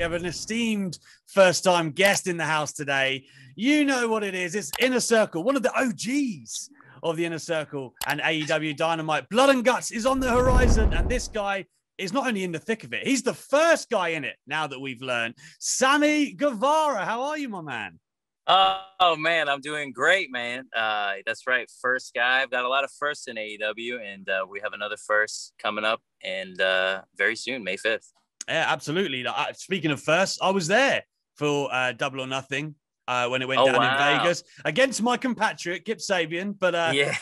have an esteemed first-time guest in the house today. You know what it is. It's Inner Circle, one of the OGs of the Inner Circle and AEW Dynamite. Blood and Guts is on the horizon, and this guy is not only in the thick of it, he's the first guy in it now that we've learned. Sammy Guevara, how are you, my man? Oh man, I'm doing great, man. That's right. First guy. I've got a lot of firsts in AEW, and we have another first coming up, and very soon, May 5th. Yeah, absolutely. Speaking of firsts, I was there for Double or Nothing when it went down in Vegas against my compatriot Kip Sabian, but yeah,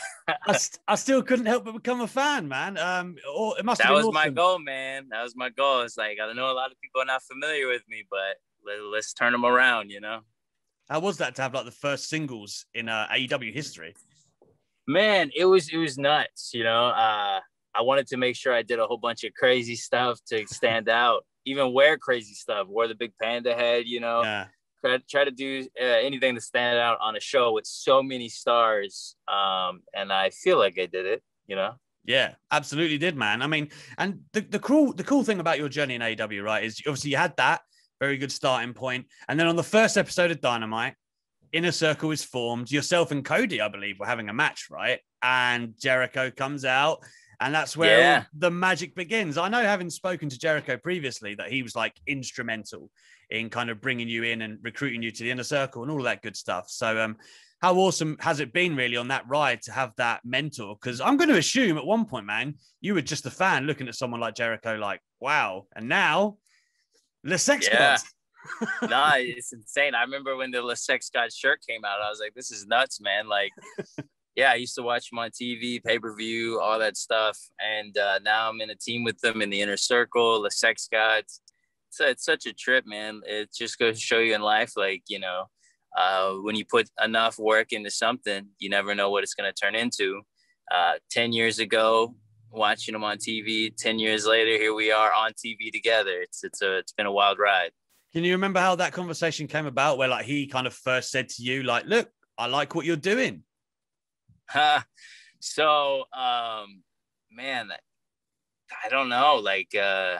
I still couldn't help but become a fan, man. It must have been awesome. My goal, man. That was my goal. It's like I know a lot of people are not familiar with me, but let's turn them around, you know. How was that to have like the first singles in AEW history? Man, it was nuts. You know, I wanted to make sure I did a whole bunch of crazy stuff to stand out, even wear crazy stuff, wore the big panda head, you know, try to do anything to stand out on a show with so many stars. And I feel like I did it, you know? Yeah, absolutely did, man. I mean, and the cool thing about your journey in AEW, right, is obviously you had that very good starting point. And then on the first episode of Dynamite, Inner Circle is formed. Yourself and Cody, I believe, were having a match, right? And Jericho comes out, and that's where the magic begins. I know, having spoken to Jericho previously, that he was like instrumental in kind of bringing you in and recruiting you to the Inner Circle and all of that good stuff. So how awesome has it been really on that ride to have that mentor? Because I'm going to assume at one point, man, you were just a fan looking at someone like Jericho like, wow. And now Le Sex Gods. Nah, it's insane. I remember when the Le Sex God shirt came out, I was like, this is nuts, man. Like, I used to watch him on TV, pay-per-view, all that stuff. And now I'm in a team with them in the Inner Circle, Le Sex Gods. So it's such a trip, man. It just goes to show you in life, like, you know, when you put enough work into something, you never know what it's going to turn into. 10 years ago, watching him on TV, 10 years later, here we are on TV together. It's been a wild ride. Can you remember how that conversation came about, where like he kind of first said to you, like, look, I like what you're doing? So, man, I don't know. Like, I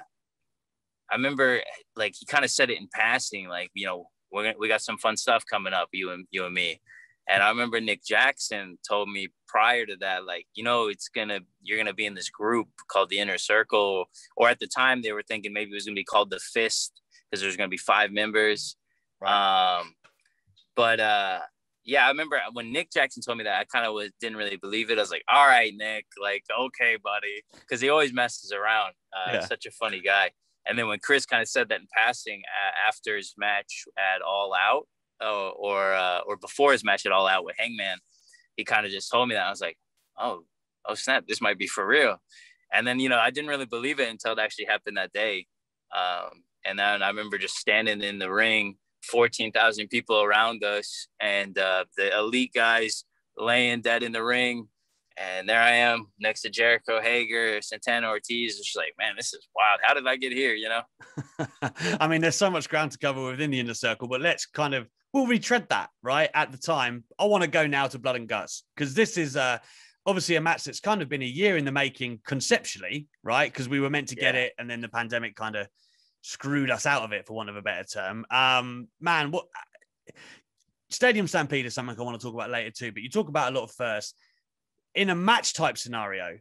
remember like he kind of said it in passing, like, you know, we got some fun stuff coming up, you and me. And I remember Nick Jackson told me prior to that, like, you know, you're going to be in this group called the Inner Circle, or at the time they were thinking maybe it was going to be called the Fist, because there's going to be 5 members. Right. I remember when Nick Jackson told me that, I kind of didn't really believe it. I was like, all right, Nick, like, okay, buddy. Because he always messes around. Such a funny guy. And then when Chris kind of said that in passing after his match at All Out, or before his match at All Out with Hangman, he kind of just told me that. I was like, oh snap, this might be for real. And then, you know, I didn't really believe it until it actually happened that day. And then I remember just standing in the ring, 14,000 people around us, and the elite guys laying dead in the ring. And there I am next to Jericho, Hager, Santana Ortiz. It's just like, man, this is wild. How did I get here, you know? I mean, there's so much ground to cover within the Inner Circle, but we'll retread that, right? At the time, I want to go now to Blood and Guts, because this is obviously a match that's kind of been a year in the making conceptually, right? Because we were meant to get it, and then the pandemic kind of screwed us out of it, for want of a better term. Man, what Stadium Stampede is something I want to talk about later too, but you talk about a lot of first. In a match type scenario,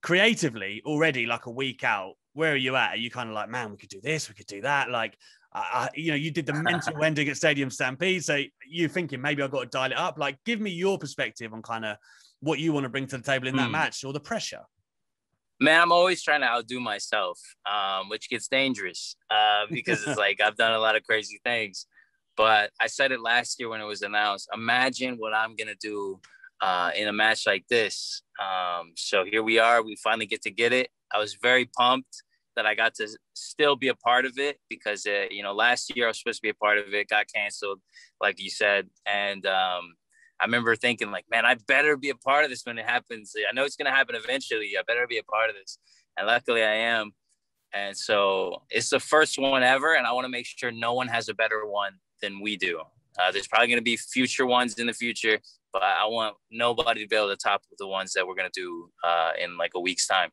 creatively already like a week out, where are you at? Are you kind of like, man, we could do this, we could do that? Like, you know, you did the mental ending at Stadium Stampede, so you're thinking maybe I've got to dial it up. Like, give me your perspective on kind of what you want to bring to the table in that match, or the pressure. Man, I'm always trying to outdo myself, which gets dangerous because it's like I've done a lot of crazy things. But I said it last year when it was announced. Imagine what I'm going to do in a match like this. So here we are. We finally get to get it. I was very pumped that I got to still be a part of it because, you know, last year I was supposed to be a part of it, got canceled, like you said. And I remember thinking like, man, I better be a part of this when it happens. I know it's going to happen eventually. I better be a part of this. And luckily I am. And so it's the first one ever. And I want to make sure no one has a better one than we do. There's probably going to be future ones in the future, but I want nobody to be able to top the ones that we're going to do in like a week's time.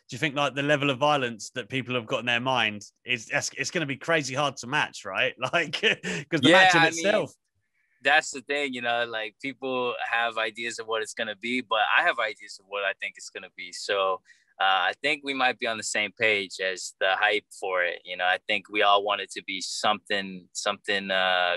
do you think like the level of violence that people have got in their mind it's going to be crazy hard to match, right? Like, because the match Yeah, in I mean, itself. that's the thing, like people have ideas of what it's going to be, but I have ideas of what I think it's going to be. So I think we might be on the same page as the hype for it. I think we all want it to be something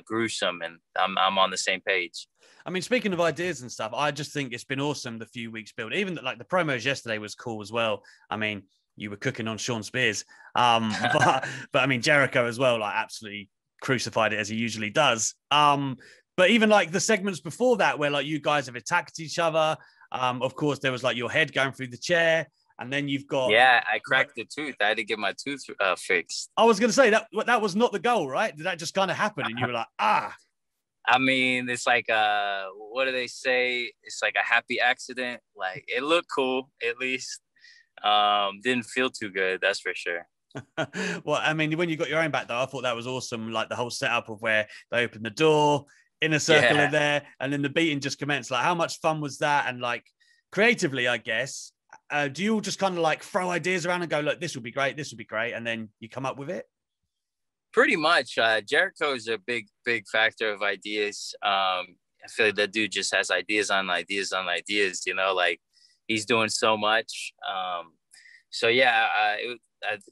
gruesome, and I'm on the same page. I mean, speaking of ideas and stuff, I just think it's been awesome the few weeks build. Even like the promos yesterday was cool as well. I mean, you were cooking on Sean Spears, but I mean Jericho as well, like absolutely crucified it as he usually does. But even like the segments before that, where like you guys have attacked each other. Of course, there was like your head going through the chair, and then you've got I cracked the tooth. I had to get my tooth fixed. I was going to say that was not the goal, right? Did that just kind of happen, and you were like, ah? I mean, it's like what do they say? It's like a happy accident. Like it looked cool, at least. Didn't feel too good, that's for sure. Well, I mean, when you got your own back though, I thought that was awesome. Like the whole setup of where they opened the door, inner circle in there, and then the beating just commenced. Like, how much fun was that? And like creatively, I guess, do you all just kind of like throw ideas around and go, look, this would be great, and then you come up with it? Pretty much. Jericho is a big factor of ideas. I feel like that dude just has ideas on ideas on ideas, like he's doing so much. So yeah,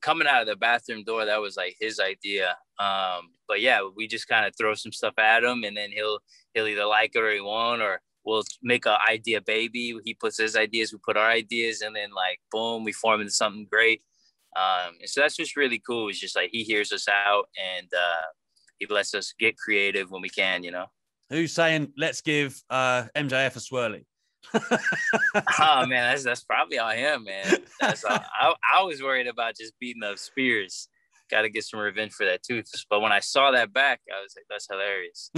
coming out of the bathroom door, that was like his idea. But yeah, we just kind of throw some stuff at him, and then he'll either like it or he won't, or we'll make an idea baby. He puts his ideas, we put our ideas, and then like boom, we form into something great. And so that's just really cool. It's just like he hears us out, and he lets us get creative when we can. Who's saying let's give MJF a swirly? Oh man, that's probably all him, man. I was worried about just beating up Spears. Got to get some revenge for that tooth. But when I saw that back, I was like, that's hilarious.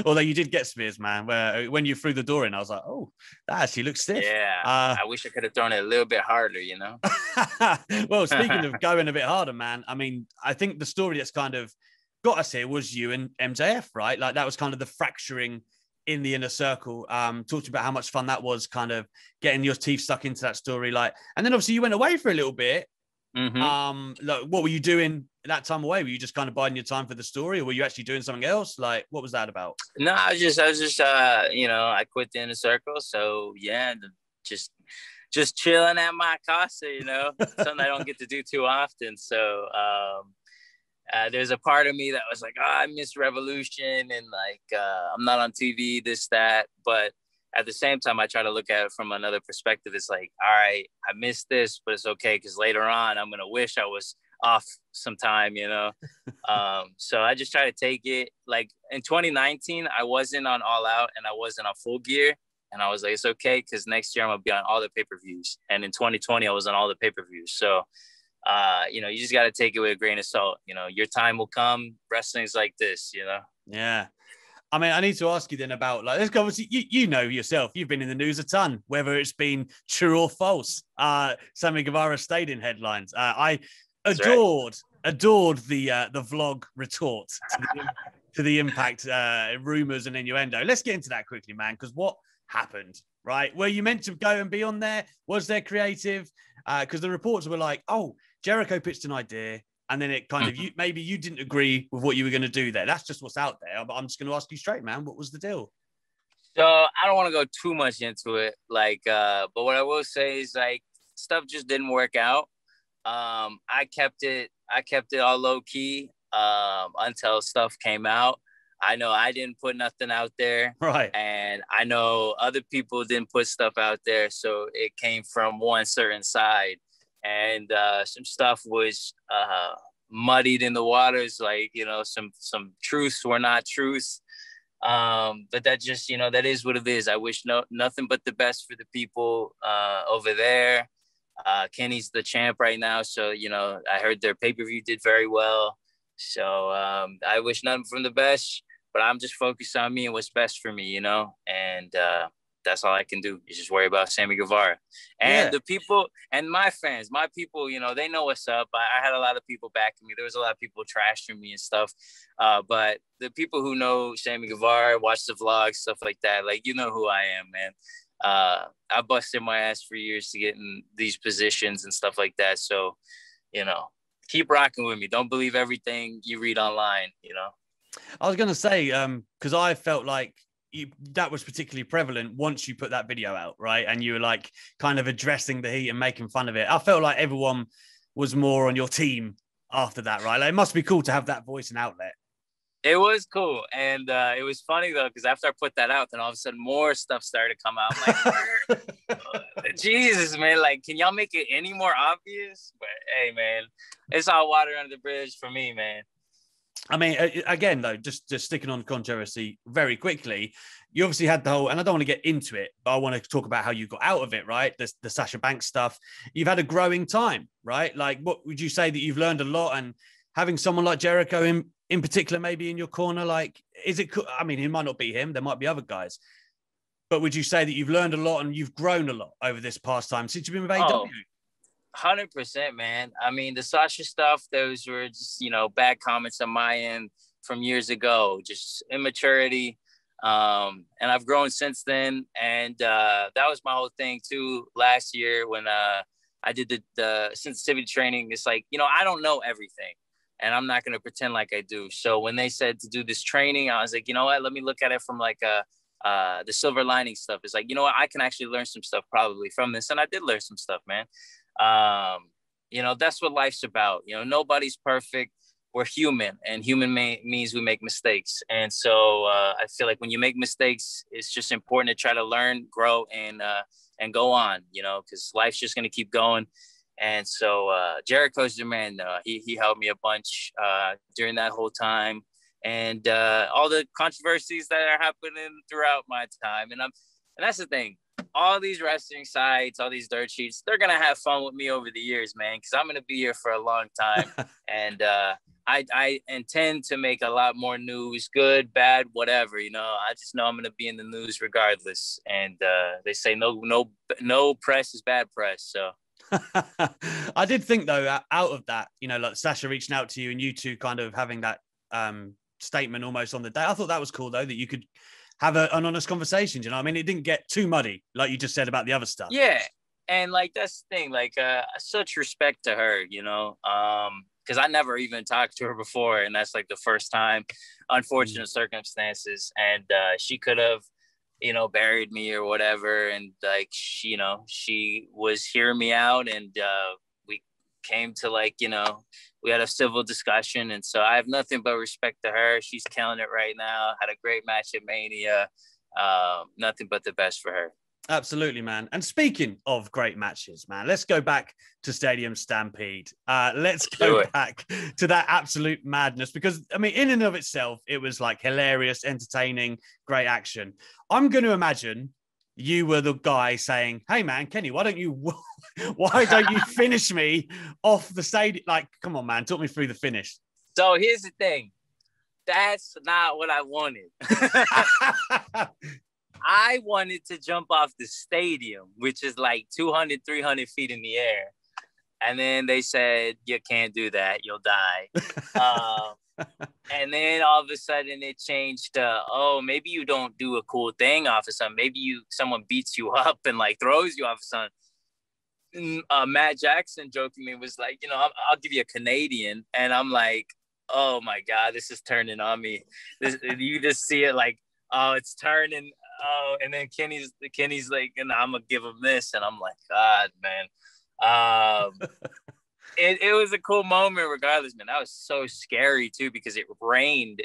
Although you did get Spears, man. When you threw the door in, I was like, oh, that actually looks stiff. Yeah, I wish I could have thrown it a little bit harder, Well, speaking of going a bit harder, man, I mean, I think the story that's kind of got us here was you and MJF, right? Like that was kind of the fracturing in the inner circle. Talked about how much fun that was, kind of getting your teeth stuck into that story. Like, and then obviously you went away for a little bit. Mm-hmm. Like, what were you doing that time away? Were you just kind of biding your time for the story, or were you actually doing something else? Like, what was that about? No, I was just I quit the inner circle. So yeah, just chilling at my casa, something I don't get to do too often. So there's a part of me that was like, I miss Revolution, and like I'm not on TV, this, that. But at the same time, I try to look at it from another perspective. It's like, all right, I missed this, but it's okay, because later on, I'm gonna wish I was off sometime, So I just try to take it. Like in 2019, I wasn't on All Out and I wasn't on Full Gear, and I was like, it's okay, because next year I'm gonna be on all the pay-per-views. And in 2020, I was on all the pay-per-views. So you just got to take it with a grain of salt. Your time will come. Wrestling's like this, Yeah. I mean, I need to ask you then about, like, let's go. Obviously, you know yourself, you've been in the news a ton, whether it's been true or false. Sammy Guevara stayed in headlines. I adored the vlog retort to the Impact rumors and innuendo. Let's get into that quickly, man, because what happened, right? Were you meant to go and be on there? Was there creative? Because the reports were like, oh, Jericho pitched an idea, and then it kind of, maybe you didn't agree with what you were going to do there. That's just what's out there. But I'm just going to ask you straight, man. What was the deal? So I don't want to go too much into it. Like, but what I will say is like stuff just didn't work out. I kept it all low key until stuff came out. I know I didn't put nothing out there. Right. And I know other people didn't put stuff out there. So it came from one certain side. And some stuff was muddied in the waters, like, some truths were not truths. But that just, that is what it is. I wish nothing but the best for the people over there. Kenny's the champ right now. So, I heard their pay-per-view did very well. So I wish nothing from the best, but I'm just focused on me and what's best for me, and that's all I can do is just worry about Sammy Guevara. And the people and my fans, my people, they know what's up. I had a lot of people backing me. There was a lot of people trashing me and stuff. But the people who know Sammy Guevara, watch the vlogs, stuff like that, like, who I am, man. I busted my ass for years to get in these positions and stuff like that. So, you know, keep rocking with me. Don't believe everything you read online, you know? I was going to say, because I felt like that was particularly prevalent once you put that video out, right? And you were like kind of addressing the heat and making fun of it. I felt like everyone was more on your team after that, right? Like, it must be cool to have that voice and outlet. It was cool. And it was funny, though, because after I put that out, then all of a sudden more stuff started to come out. I'm like, Jesus, man, like, can y'all make it any more obvious? But hey, man, it's all water under the bridge for me, man. I mean, again, though, just sticking on controversy very quickly, you obviously had the whole, and I don't want to get into it, but I want to talk about how you got out of it, right? The Sasha Banks stuff. You've had a growing time, right? Like, what would you say that you've learned a lot? And having someone like Jericho in particular, maybe in your corner, like, is it, I mean, it might not be him, there might be other guys, but would you say that you've learned a lot and you've grown a lot over this past time since you've been with AEW? 100%, man. I mean, the Sasha stuff, those were just, you know, bad comments on my end from years ago, just immaturity. And I've grown since then. And that was my whole thing too last year when I did the sensitivity training. It's like, you know, I don't know everything and I'm not going to pretend like I do. So when they said to do this training, I was like, you know what, let me look at it from like the silver lining stuff. It's like, you know what, I can actually learn some stuff probably from this. And I did learn some stuff, man. You know, that's what life's about. You know, nobody's perfect. We're human, and human means we make mistakes. And so I feel like when you make mistakes, it's just important to try to learn, grow, and go on, you know, because life's just going to keep going. And so Jericho's the man. He helped me a bunch during that whole time. And all the controversies that are happening throughout my time. And that's the thing. All these wrestling sites, all these dirt sheets, they're going to have fun with me over the years, man, because I'm going to be here for a long time. And I intend to make a lot more news, good, bad, whatever, you know. I just know I'm going to be in the news regardless. And they say no press is bad press. So I did think, though, out of that, you know, like Sasha reaching out to you and you two kind of having that statement almost on the day. I thought that was cool, though, that you could have an honest conversation. You know, I mean, it didn't get too muddy, like you just said about the other stuff. Yeah. And like, that's the thing, like, such respect to her, you know, because I never even talked to her before. And that's like the first time, unfortunate circumstances. And she could have, you know, buried me or whatever. And like, she, you know, she was hearing me out and we came to like, you know, we had a civil discussion. And so I have nothing but respect to her. She's killing it right now. Had a great match at Mania. Nothing but the best for her. Absolutely, man. And speaking of great matches, man, let's go back to Stadium Stampede. Let's go back to that absolute madness because, I mean, in and of itself, it was like hilarious, entertaining, great action. I'm going to imagine you were the guy saying, hey, man, Kenny, why don't you finish me off the stadium? Like, come on, man, talk me through the finish. So here's the thing. That's not what I wanted. I wanted to jump off the stadium, which is like 200, 300 feet in the air. And then they said, you can't do that. You'll die. And then all of a sudden it changed to, oh, maybe you don't do a cool thing off of something. Maybe someone beats you up and like throws you off of something. Matt Jackson jokingly was like, you know, I'll give you a Canadian. And I'm like, oh my God, this is turning on me. You just see it like, oh, it's turning. Oh, and then Kenny's like, and I'm gonna give him this, and I'm like, God, man. It was a cool moment, regardless, man. That was so scary too because it rained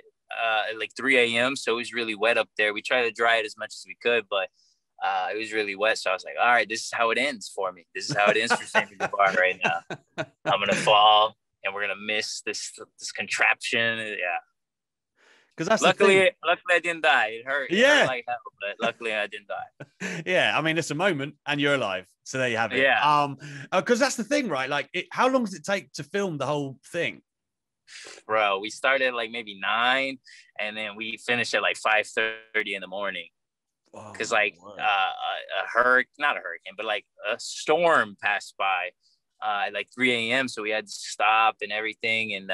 at like 3 a.m., so it was really wet up there. We tried to dry it as much as we could, but it was really wet. So I was like, all right, this is how it ends for me. This is how it ends for Sammy Guevara right now. I'm gonna fall, and we're gonna miss this contraption. Yeah. Because that's luckily I didn't die. It hurt. It hurt like hell, but luckily I didn't die. Yeah, I mean, it's a moment and you're alive. So there you have it. Yeah. Because that's the thing, right? Like, how long does it take to film the whole thing? Bro, we started like maybe 9 and then we finished at like 5:30 in the morning. Because like not a hurricane, but like a storm passed by at like 3 a.m. So we had to stop and everything. And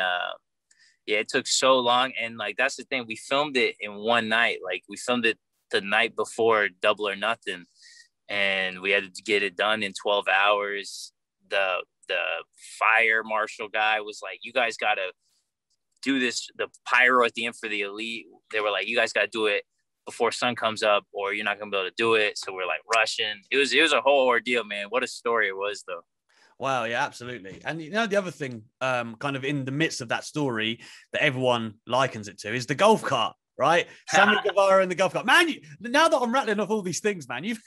yeah, it took so long. And like, that's the thing. We filmed it in one night. Like we filmed it the night before Double or Nothing. and we had to get it done in 12 hours. The fire marshal guy was like, you guys got to do this, the pyro at the end for the elite. They were like, you guys got to do it before sun comes up or you're not going to be able to do it. So we're like rushing. It was a whole ordeal, man. What a story it was, though. Wow, yeah, absolutely. And you know, the other thing, kind of in the midst of that story that everyone likens it to is the golf cart, right? Sammy Guevara and the golf cart. Man, now that I'm rattling off all these things, man, you've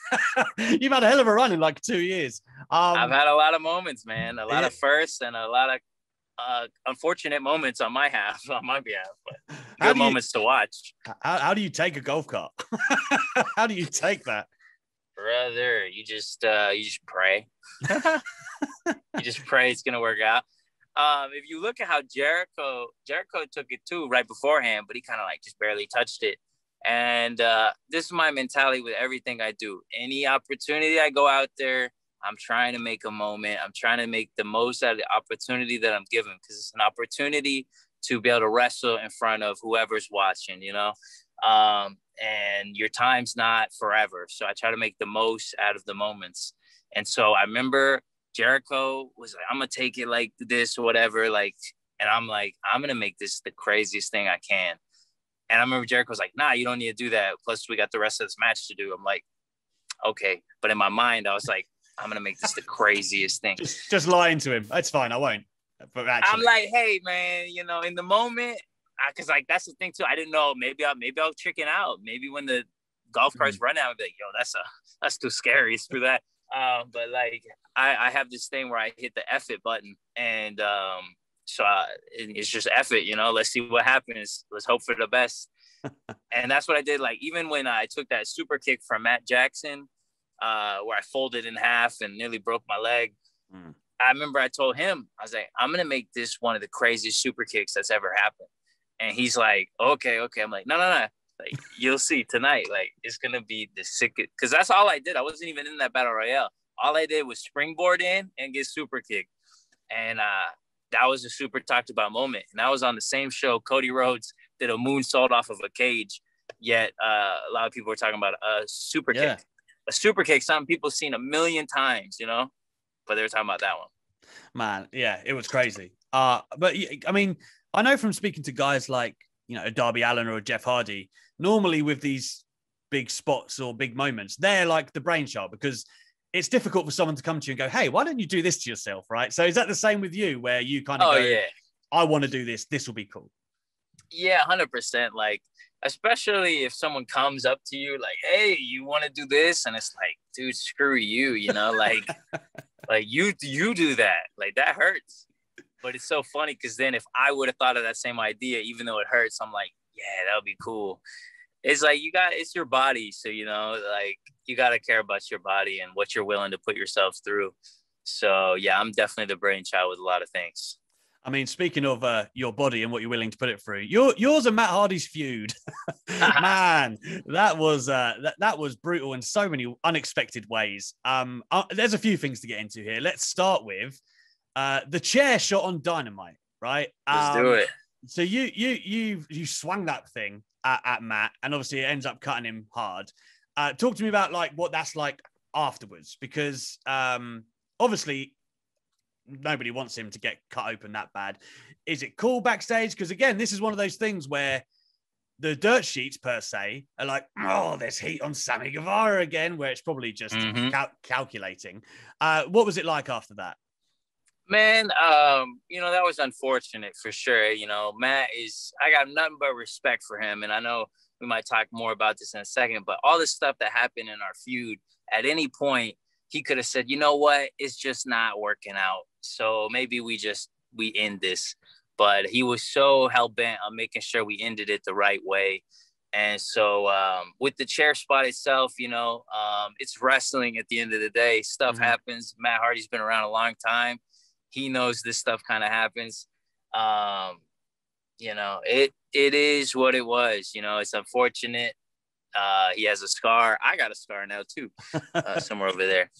you've had a hell of a run in like 2 years. I've had a lot of moments, man. A lot of firsts and a lot of unfortunate moments on my behalf, but good moments to watch. How do you take a golf cart? How do you take that? Brother, you just pray. You just pray it's gonna work out. If you look at how Jericho took it too right beforehand, but he kind of like just barely touched it. And this is my mentality with everything I do. Any opportunity I go out there, I'm trying to make a moment. I'm trying to make the most out of the opportunity that I'm given, because it's an opportunity to be able to wrestle in front of whoever's watching, you know? And your time's not forever. So I try to make the most out of the moments. And so I remember Jericho was like, I'm going to take it like this or whatever. Like, and I'm like, I'm going to make this the craziest thing I can. And I remember Jericho was like, nah, you don't need to do that. Plus we got the rest of this match to do. I'm like, okay. But in my mind, I was like, I'm going to make this the craziest thing. Just lying to him. That's fine. I won't. But actually, I'm like, hey man, you know, in the moment, because like, that's the thing too. I didn't know, maybe I'll chicken out. Maybe when the golf carts run out, I'll be like, yo, that's too scary. Screw that. But like, I have this thing where I hit the F it button, and it's just F it, you know, let's see what happens. Let's hope for the best. And that's what I did. Like, even when I took that super kick from Matt Jackson, where I folded in half and nearly broke my leg. I remember I told him, I was like, I'm going to make this one of the craziest super kicks that's ever happened. And he's like, okay. I'm like, no. Like, you'll see tonight. Like, it's going to be the sickest. Because that's all I did. I wasn't even in that battle royale. All I did was springboard in and get super kicked. And that was a super talked about moment. And I was on the same show. Cody Rhodes did a moonsault off of a cage. Yet a lot of people were talking about a super kick. A super kick, some people seen a million times, you know? But they were talking about that one. Man, yeah, it was crazy. But I mean, I know from speaking to guys like, you know, a Darby Allin or a Jeff Hardy, normally with these big spots or big moments, they're like the brainchild, because it's difficult for someone to come to you and go, hey, why don't you do this to yourself, right? So is that the same with you, where you kind of I want to do this, this will be cool? Yeah, 100%. Like, especially if someone comes up to you like, hey, you want to do this? And it's like, dude, screw you, you know, like, like you do that. Like, that hurts. But it's so funny, because then if I would have thought of that same idea, even though it hurts, I'm like, yeah, that would be cool. It's like, it's your body. So, you know, like, you got to care about your body and what you're willing to put yourself through. So, yeah, I'm definitely the brainchild with a lot of things. I mean, speaking of your body and what you're willing to put it through, yours and Matt Hardy's feud, man, that was brutal in so many unexpected ways. There's a few things to get into here. Let's start with the chair shot on Dynamite, right? Let's do it. So you swung that thing at Matt, and obviously it ends up cutting him hard. Talk to me about like what that's like afterwards, because obviously nobody wants him to get cut open that bad. Is it cool backstage? Because again, this is one of those things where the dirt sheets per se are like, oh, there's heat on Sammy Guevara again, where it's probably just calculating. What was it like after that? Man, you know, that was unfortunate for sure. You know, Matt I got nothing but respect for him. And I know we might talk more about this in a second, but all this stuff that happened in our feud, at any point, he could have said, you know what, it's just not working out. So maybe we end this. But he was so hell-bent on making sure we ended it the right way. And so with the chair spot itself, you know, it's wrestling at the end of the day. Stuff happens. Matt Hardy's been around a long time. He knows this stuff kind of happens. You know, it is what it was. You know, it's unfortunate. He has a scar. I got a scar now too, somewhere over there.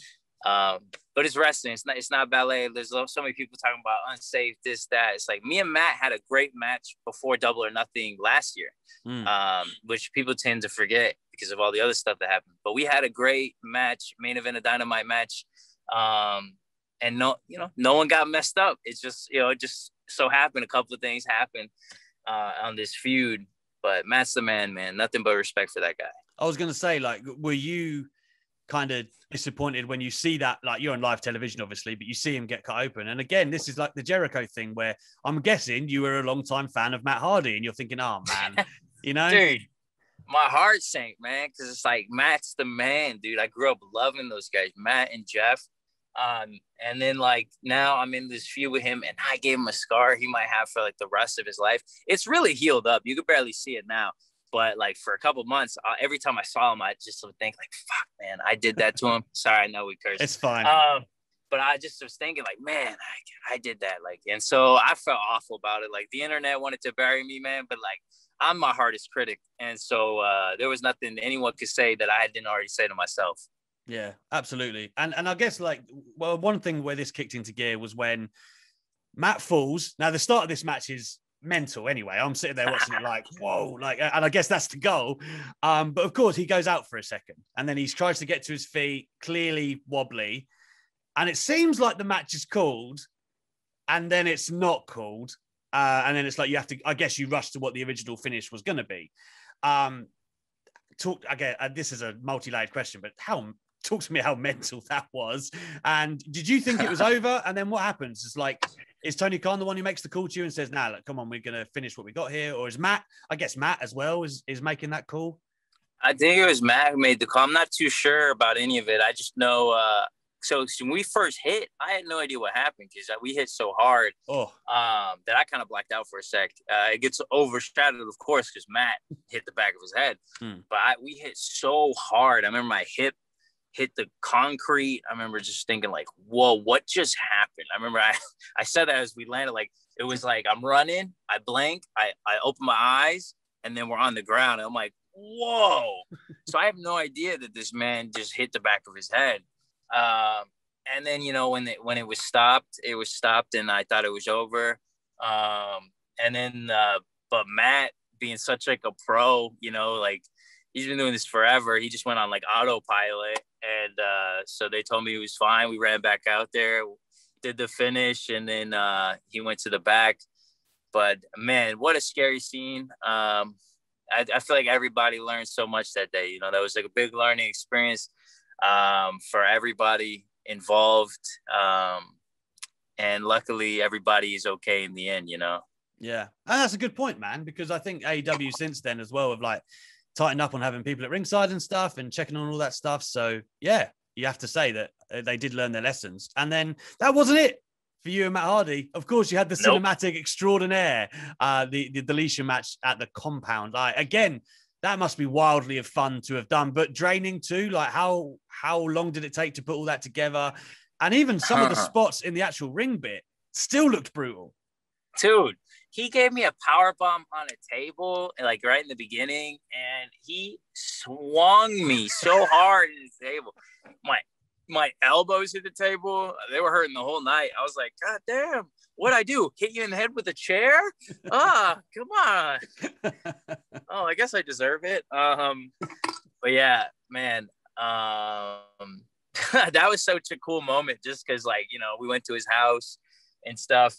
But it's wrestling. It's not ballet. There's so many people talking about unsafe, this, that. It's like, me and Matt had a great match before Double or Nothing last year, which people tend to forget, because of all the other stuff that happened. But we had a great match, main event, a Dynamite match. And no one got messed up. It's just, it just so happened a couple of things happened on this feud. But Matt's the man. Nothing but respect for that guy. I was going to say, like, were you kind of disappointed when you see that? Like, you're on live television, obviously, but you see him get cut open. And again, this is like the Jericho thing where I'm guessing you were a long-time fan of Matt Hardy and you're thinking, oh, man, Dude, my heart sank, man, because it's like Matt's the man, dude. I grew up loving those guys, Matt and Jeff. And then like now I'm in this feud with him, and I gave him a scar he might have for like the rest of his life. It's really healed up. You could barely see it now. But like for a couple months, every time I saw him, I just would think like, fuck, man, I did that to him. Sorry, I know we cursed. It's fine. But I just was thinking like, man, I did that. Like, and so I felt awful about it. Like the internet wanted to bury me, man. But like, I'm my hardest critic. And so there was nothing anyone could say that I didn't already say to myself. Yeah, absolutely. And I guess like, well, one thing where this kicked into gear was when Matt falls. Now the start of this match is mental anyway. I'm sitting there watching it like, whoa, like, and I guess that's the goal. But of course he goes out for a second and then he tries to get to his feet, clearly wobbly. And it seems like the match is called and then it's not called. And then it's like, you have to, I guess you rush to what the original finish was going to be. This is a multi-layered question, but talk to me how mental that was. And did you think it was over? And then what happens? It's like, is Tony Khan the one who makes the call to you and says, nah, look, come on, we're going to finish what we got here? Or is Matt, I guess Matt as well is making that call? I think it was Matt who made the call. I'm not too sure about any of it. I just know, so when we first hit, I had no idea what happened because we hit so hard that I kind of blacked out for a sec. It gets overshadowed, of course, because Matt hit the back of his head. But we hit so hard. I remember my hip hit the concrete. I remember just thinking like, whoa, what just happened? I remember I said that as we landed, like, it was like, I'm running, I blink, I open my eyes, and then we're on the ground. And I'm like, whoa. So I have no idea that this man just hit the back of his head. And then, when it was stopped, and I thought it was over. And then, but Matt being such like a pro, like he's been doing this forever. He just went on like autopilot. And so they told me he was fine. We ran back out there, did the finish, and then he went to the back. But man, what a scary scene. I feel like everybody learned so much that day. That was like a big learning experience for everybody involved. And luckily everybody is okay in the end, Yeah. And that's a good point, man, because I think AEW since then as well have like tightened up on having people at ringside and stuff and checking on all that stuff. So yeah, you have to say that they did learn their lessons. And then that wasn't it for you and Matt Hardy. Of course, you had the cinematic extraordinaire, the deletion match at the compound. Again, that must be wildly fun to have done, but draining too. Like how long did it take to put all that together? And even some of the spots in the actual ring bit still looked brutal. Dude, he gave me a power bomb on a table, like right in the beginning, and he swung me so hard in the table. My elbows hit the table. They were hurting the whole night. I was like, God damn, what'd I do? Hit you in the head with a chair? Come on. Oh, I guess I deserve it. But yeah, man, that was such a cool moment just because, like, we went to his house and stuff.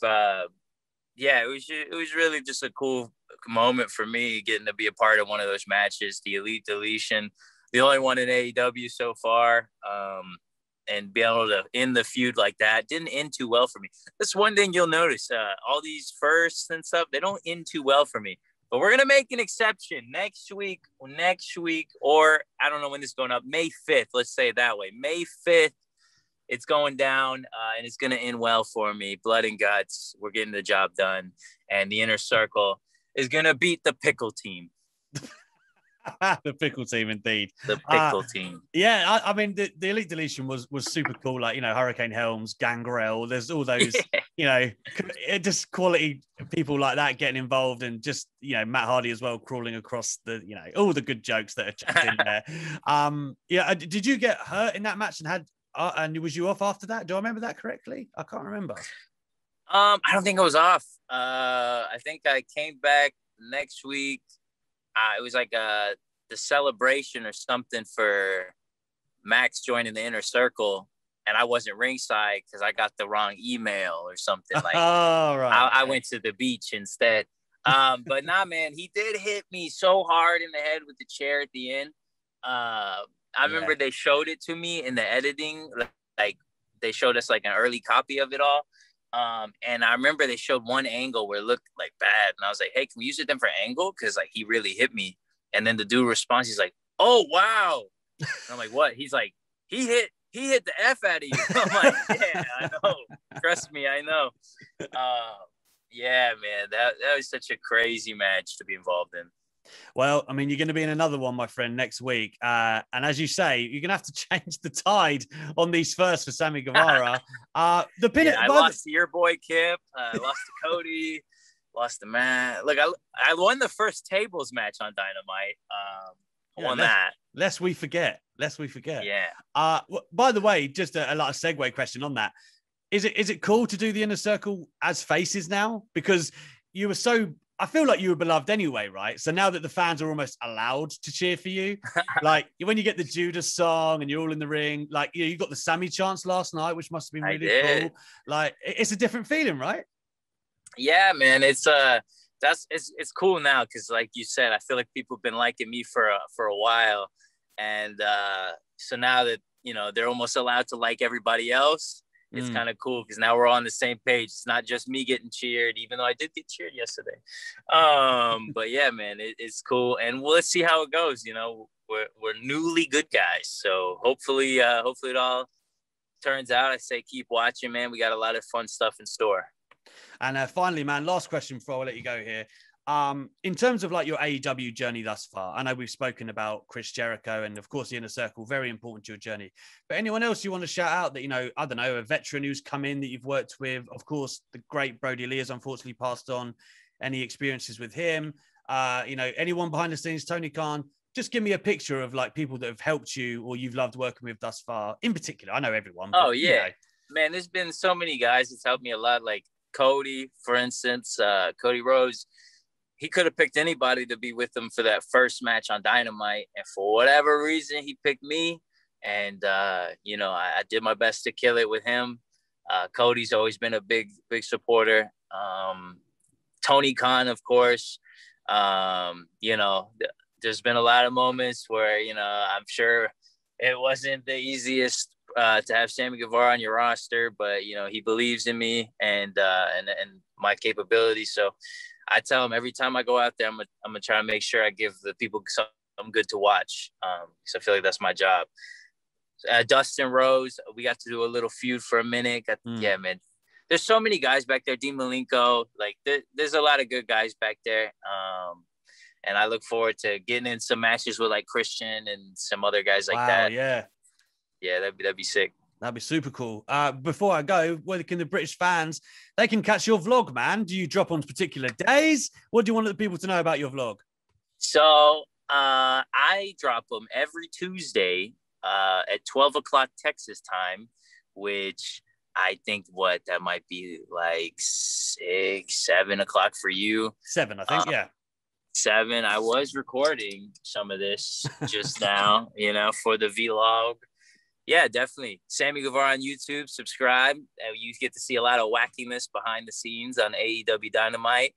Yeah, it was really just a cool moment for me getting to be a part of one of those matches, the Elite Deletion, the only one in AEW so far. And be able to end the feud like that didn't end too well for me. That's one thing you'll notice. All these firsts and stuff, they don't end too well for me. But we're going to make an exception next week, or I don't know when this is going up, May 5th. Let's say it that way. May 5th, it's going down, and it's going to end well for me. Blood and guts. We're getting the job done. And the Inner Circle is going to beat the Pickle Team. The Pickle Team, indeed. The Pickle Team. Yeah, I mean, the Elite Deletion was super cool. Like, Hurricane Helms, Gangrel. There's all those, just quality people like that getting involved, and just Matt Hardy as well crawling across the, all the good jokes that are chucked in there. Yeah, did you get hurt in that match and was you off after that? Do I remember that correctly? I can't remember. I don't think I was off. I think I came back next week. It was like the celebration or something for Max joining the Inner Circle, and I wasn't ringside because I got the wrong email or something. Like, right. I went to the beach instead. But nah, man, he did hit me so hard in the head with the chair at the end. I remember they showed it to me in the editing, like they showed us like an early copy of it all. And I remember they showed one angle where it looked like bad, and I was like, "Hey, can we use a different angle?" Because like he really hit me. And then the dude responds, he's like, "Oh wow!" And I'm like, "What?" He's like, "He hit the F out of you." I'm like, "Yeah, I know. Trust me, I know." Yeah, man, that was such a crazy match to be involved in. Well, I mean, you're going to be in another one, my friend, next week. And as you say, you're going to have to change the tide on these first for Sammy Guevara. I lost to your boy Kip. I lost to Cody. Lost the man. Look, I won the first tables match on Dynamite. I won that. Lest we forget. Yeah. By the way, just a segue question on that. Is it cool to do the Inner Circle as faces now? Because you were so, I feel like you were beloved anyway, right? So now that the fans are almost allowed to cheer for you, like when you get the Judas song and you're all in the ring, like you got the Sammy chants last night, which must have been really cool. Like it's a different feeling, right? Yeah, man. It's cool now because, like you said, I feel like people have been liking me for a while, and so now that they're almost allowed to like everybody else. It's kind of cool because now we're all on the same page. It's not just me getting cheered, even though I did get cheered yesterday. But yeah, man, it's cool, and let's see how it goes. We're newly good guys, so hopefully it all turns out. I say keep watching, man. We got a lot of fun stuff in store. And finally, man, last question before I let you go here. In terms of like your AEW journey thus far, I know we've spoken about Chris Jericho and of course the Inner Circle, very important to your journey. But anyone else you want to shout out that, I don't know, a veteran who's come in that you've worked with? Of course, the great Brody Lee has unfortunately passed on. Any experiences with him? Anyone behind the scenes, Tony Khan? Just give me a picture of like people that have helped you or you've loved working with thus far. In particular, I know everyone. Oh, yeah. Man, there's been so many guys that's helped me a lot. Like Cody, for instance, Cody Rhodes. He could have picked anybody to be with him for that first match on Dynamite. And for whatever reason, he picked me. And, I did my best to kill it with him. Cody's always been a big, big supporter. Tony Khan, of course. There's been a lot of moments where, I'm sure it wasn't the easiest to have Sammy Guevara on your roster, but, he believes in me and my capabilities. So I tell him every time I go out there, I'm gonna try to make sure I give the people something good to watch. Because I feel like that's my job. Dustin Rose, we got to do a little feud for a minute. Yeah, man. There's so many guys back there. Dean Malenko, like there's a lot of good guys back there. And I look forward to getting in some matches with like Christian and some other guys like that. Yeah, that'd be sick. That'd be super cool. Before I go, where can the British fans, they can catch your vlog, man? Do you drop on particular days? What do you want the people to know about your vlog? So I drop them every Tuesday at 12 o'clock Texas time, which I think that might be like 6, 7 o'clock for you. 7, I think, yeah. 7. I was recording some of this just now, for the vlog. Yeah, definitely. Sammy Guevara on YouTube. Subscribe. You get to see a lot of wackiness behind the scenes on AEW Dynamite.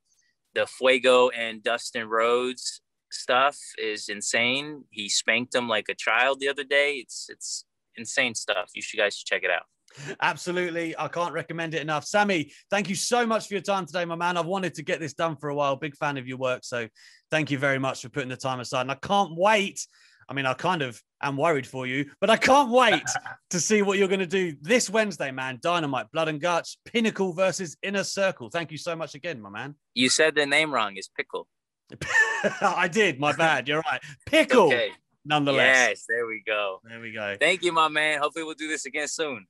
The Fuego and Dustin Rhodes stuff is insane. He spanked him like a child the other day. It's insane stuff. You guys should check it out. Absolutely. I can't recommend it enough. Sammy, thank you so much for your time today, my man. I've wanted to get this done for a while. Big fan of your work. So thank you very much for putting the time aside. And I can't wait. I mean, I kind of am worried for you, but I can't wait to see what you're going to do this Wednesday, man. Dynamite, Blood and Guts, Pinnacle versus Inner Circle. Thank you so much again, my man. You said the name wrong. It's Pickle. I did. My bad. You're right. Pickle. Okay. Nonetheless. Yes, there we go. There we go. Thank you, my man. Hopefully we'll do this again soon.